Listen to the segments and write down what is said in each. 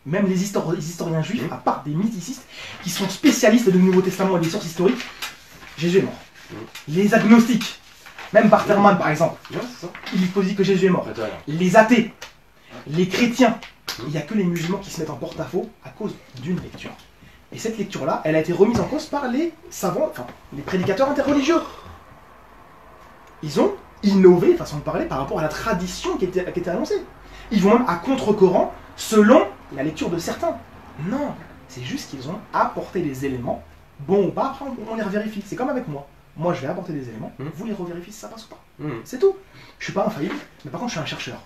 Même les historiens juifs, à part des mythicistes, qui sont spécialistes du Nouveau Testament et des sources historiques, Jésus est mort. Les agnostiques, même Bartherman par exemple, il faut dire que Jésus est mort. Les athées, les chrétiens, il n'y a que les musulmans qui se mettent en porte-à-faux à cause d'une lecture. Et cette lecture-là, elle a été remise en cause par les savants, enfin, les prédicateurs interreligieux. Ils ont innové, façon de parler, par rapport à la tradition qui était annoncée. Ils vont même à contre-courant, selon la lecture de certains. Non, c'est juste qu'ils ont apporté des éléments, bon ou pas, après on les revérifie. C'est comme avec moi. Moi, je vais apporter des éléments, vous les revérifiez si ça passe ou pas. C'est tout. Je suis pas infaillible, mais par contre, je suis un chercheur.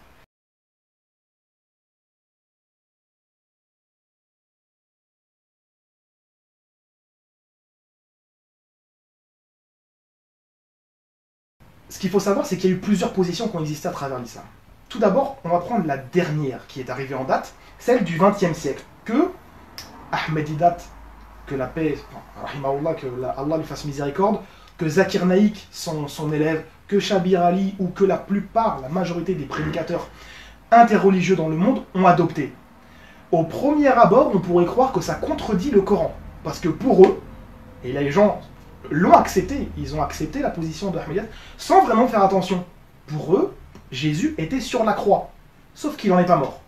Ce qu'il faut savoir, c'est qu'il y a eu plusieurs positions qui ont existé à travers l'islam. Tout d'abord, on va prendre la dernière qui est arrivée en date, celle du XXe siècle, que Ahmedidat, que la paix, rahimahullah, que Allah lui fasse miséricorde, que Zakir Naik, son élève, que Shabir Ali, ou que la majorité des prédicateurs interreligieux dans le monde ont adopté. Au premier abord, on pourrait croire que ça contredit le Coran, parce que pour eux, et les gens l'ont accepté, ils ont accepté la position de Ahmedidat sans vraiment faire attention. Pour eux, Jésus était sur la croix, sauf qu'il n'en est pas mort.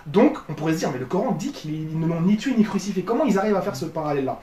Donc, on pourrait se dire, mais le Coran dit qu'ils ne l'ont ni tué ni crucifié. Comment ils arrivent à faire ce parallèle-là?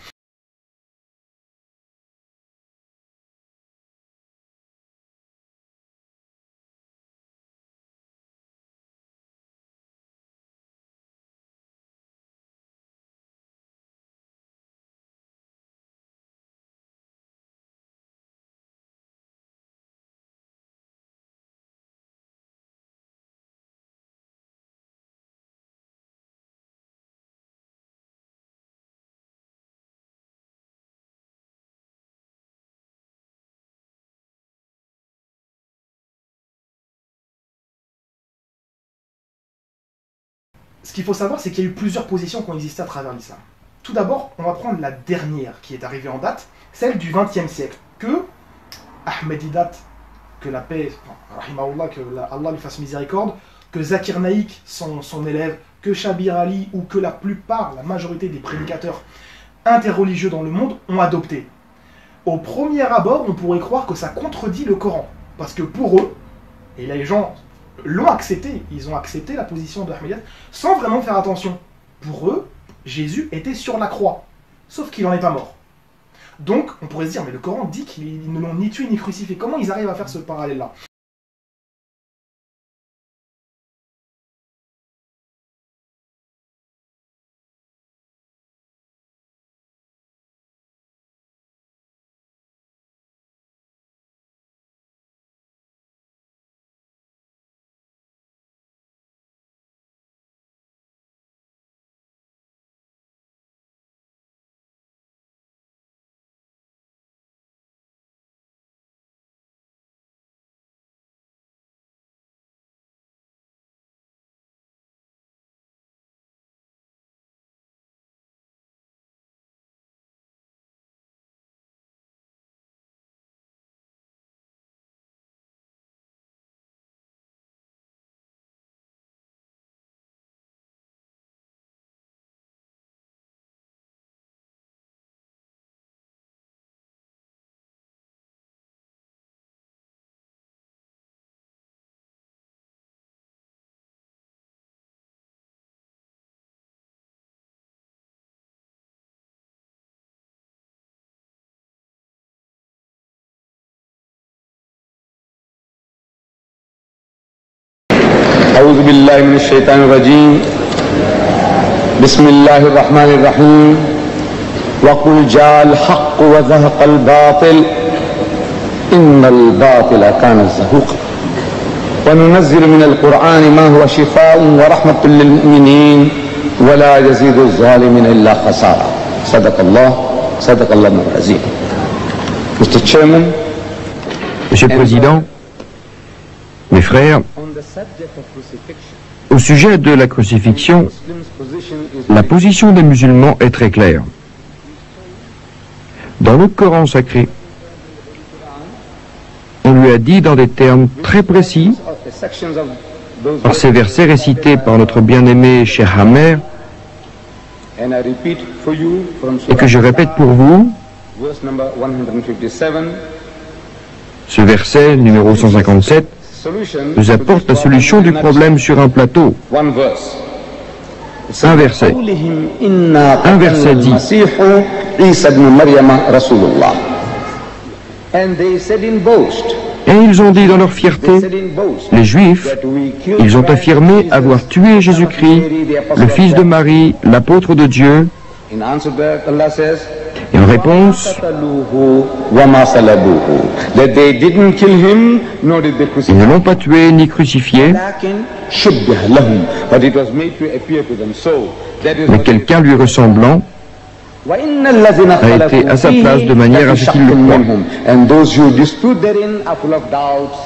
Ce qu'il faut savoir, c'est qu'il y a eu plusieurs positions qui ont existé à travers l'islam. Tout d'abord, on va prendre la dernière qui est arrivée en date, celle du XXe siècle, que Ahmedidat, que la paix, rahimahullah, que Allah lui fasse miséricorde, que Zakir Naik, son élève, que Shabir Ali, ou que la majorité des prédicateurs interreligieux dans le monde ont adopté. Au premier abord, on pourrait croire que ça contredit le Coran, parce que pour eux, et les gens l'ont accepté, ils ont accepté la position de Ahmedidat sans vraiment faire attention. Pour eux, Jésus était sur la croix, sauf qu'il n'en est pas mort. Donc, on pourrait se dire, mais le Coran dit qu'ils ne l'ont ni tué ni crucifié. Comment ils arrivent à faire ce parallèle-là? أعوذ بالله من الشيطان الرجيم بسم الله الرحمن الرحيم وقل جاء الحق وزهق الباطل إن الباطل كان زهوقا وننزل من القرآن ما هو شفاء ورحمة للمؤمنين ولا يزيد الظالمين إلا خسارا صدق الله العظيم. Mr. Chairman, Monsieur le Président, mes frères, au sujet de la crucifixion, la position des musulmans est très claire. Dans le Coran sacré, on lui a dit dans des termes très précis, par ces versets récités par notre bien-aimé Cheikh Hammer, And I repeat for you from et que je répète pour vous verse number 157. ce verset numéro 157 nous apporte la solution du problème sur un plateau. One verse. Un verset. Un verset dit. And they said in boast, Et ils ont dit dans leur fierté, les Juifs, ils ont affirmé avoir tué Jésus-Christ, le fils de Marie, l'apôtre de Dieu. in answer to that, Allah says, Et en réponse, that they didn't kill him, nor did they ils crucify ne him. l'ont pas tué ni crucifié, But it was made to appear to them. So that is mais what quelqu'un lui ressemblant a été à sa place de manière à ce qu'il le croie. And those who dispute therein are full of doubts.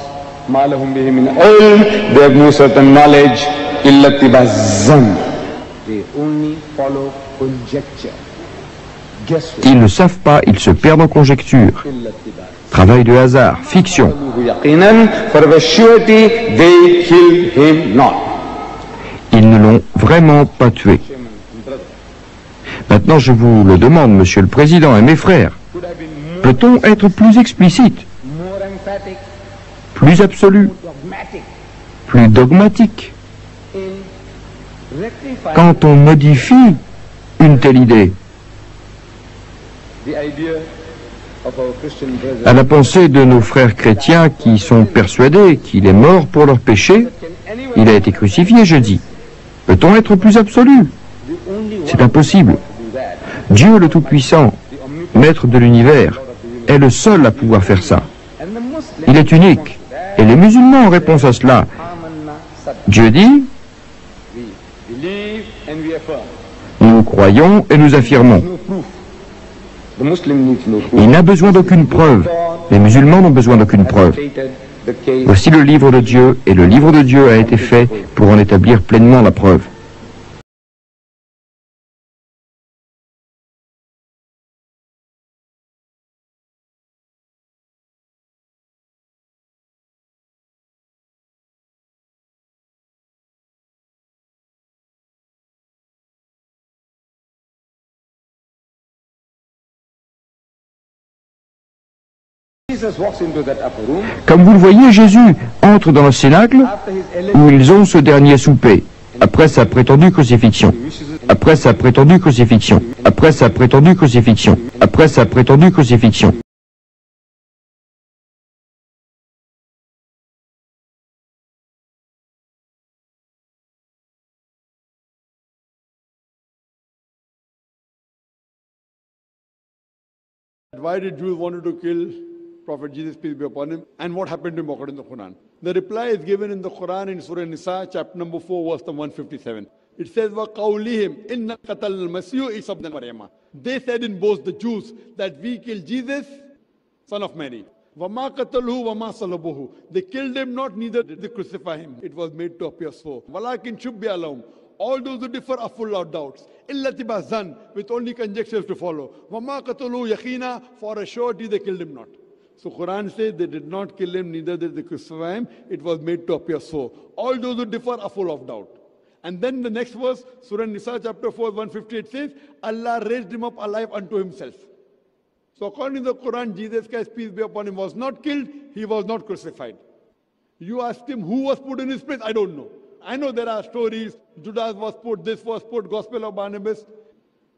Ma lahum bihi min ilm. They have no certain knowledge. Illa tibazan. They only follow conjecture. Guesswork. Ils ne savent pas, ils se perdent en conjecture. Illa tibaz. Travail de hasard, fiction. Yaqinan, for of a surety they killed him not. Ils ne l'ont vraiment pas tué. Maintenant, je vous le demande, Monsieur le Président et mes frères, Could have been peut-on être plus explicite, more emphatic, plus absolu, dogmatic plus dogmatique, in rectifying quand on modifie une telle idée the idea of our Christian brothers? à la pensée de nos frères chrétiens qui sont persuadés qu'il est mort pour leurs péchés? Il a été crucifié, je dis. Peut-on être plus absolu? C'est impossible. Dieu le Tout-Puissant, Maître de l'univers, est le seul à pouvoir faire ça. Il est unique. Et les musulmans en réponse à cela, Dieu dit, Believe and we affirm. nous croyons et nous affirmons. No proof. The Muslim needs no proof. Il n'a besoin d'aucune preuve. Les musulmans n'ont besoin d'aucune preuve. Stated the case. Voici le livre de Dieu, et le livre de Dieu a été fait pour en établir pleinement la preuve. Jesus walks into that upper room Comme vous le voyez, Jésus entre dans le cénacle after his alleged où ils ont ce dernier souper, après sa prétendue crucifixion. Après sa prétendue crucifixion. Après sa prétendue crucifixion. Après sa prétendue crucifixion. Why did Jews wanted to kill Prophet Jesus, peace be upon him? And what happened to him according to the Quran? The reply is given in the Quran in Surah Nisa, chapter number 4, verse number 157. It says, وَقَوْلِهِمْ إِنَّ قَتَلَ الْمَسِيحُ عِيسَى ابْنَ مَرْيَمَ. They said in both the Jews that we killed Jesus, son of Mary. وَمَا قَتَلُهُ وَمَا صَلَبُهُ. They killed him not, neither did they crucify him. It was made to appear so. وَلَكِنْ شُبِّهَ لَهُمْ. All those who differ are full of doubts. إِلَّا تِبَازًا, with only conjectures to follow. وَمَا قَتَلُهُ يَقِينًا, for a surety they killed him not. So Quran says they did not kill him, neither did they crucify him. It was made to appear so. All those who differ are full of doubt. And then the next verse, Surah Nisa chapter 4, 158 says, Allah raised him up alive unto himself. So according to the Quran, Jesus Christ, peace be upon him, was not killed, he was not crucified. You ask him who was put in his place, I don't know. I know there are stories, Judas was put, this was put, Gospel of Barnabas.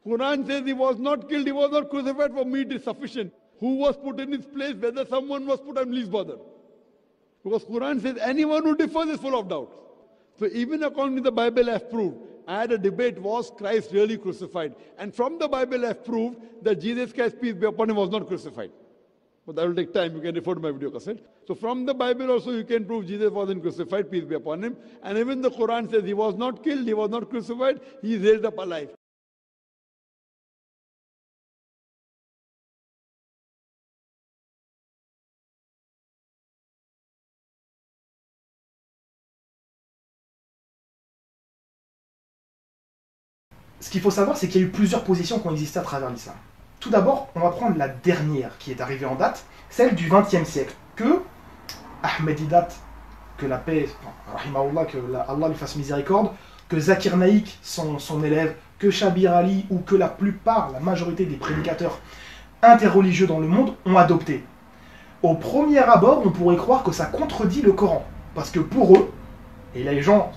Quran says he was not killed, he was not crucified. For me it is sufficient. Who was put in his place, whether someone was put, I'm least bothered. Because Quran says anyone who differs is full of doubts. So even according to the Bible I have proved, I had a debate, was Christ really crucified? And from the Bible I have proved that Jesus Christ, peace be upon him, was not crucified. But that will take time, you can refer to my video cassette. So from the Bible also you can prove Jesus wasn't crucified, peace be upon him. And even the Quran says he was not killed, he was not crucified, he is raised up alive. Ce qu'il faut savoir, c'est qu'il y a eu plusieurs positions qui ont existé à travers l'islam. Tout d'abord, on va prendre la dernière qui est arrivée en date, celle du XXe siècle, que Ahmedidat que la paix, rahimahullah, que Allah lui fasse miséricorde, que Zakir Naïk, son élève, que Shabir Ali ou que la majorité des prédicateurs interreligieux dans le monde ont adopté. Au premier abord, on pourrait croire que ça contredit le Coran. Parce que pour eux, et les gens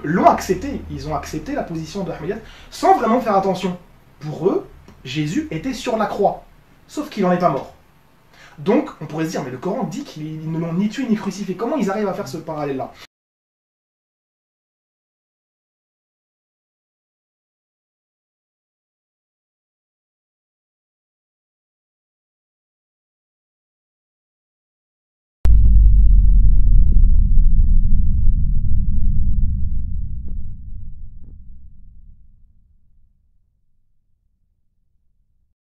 l'ont accepté, ils ont accepté la position de Ahmadiyyat sans vraiment faire attention. Pour eux, Jésus était sur la croix, sauf qu'il n'en est pas mort. Donc, on pourrait se dire, mais le Coran dit qu'ils ne l'ont ni tué ni crucifié. Comment ils arrivent à faire ce parallèle-là?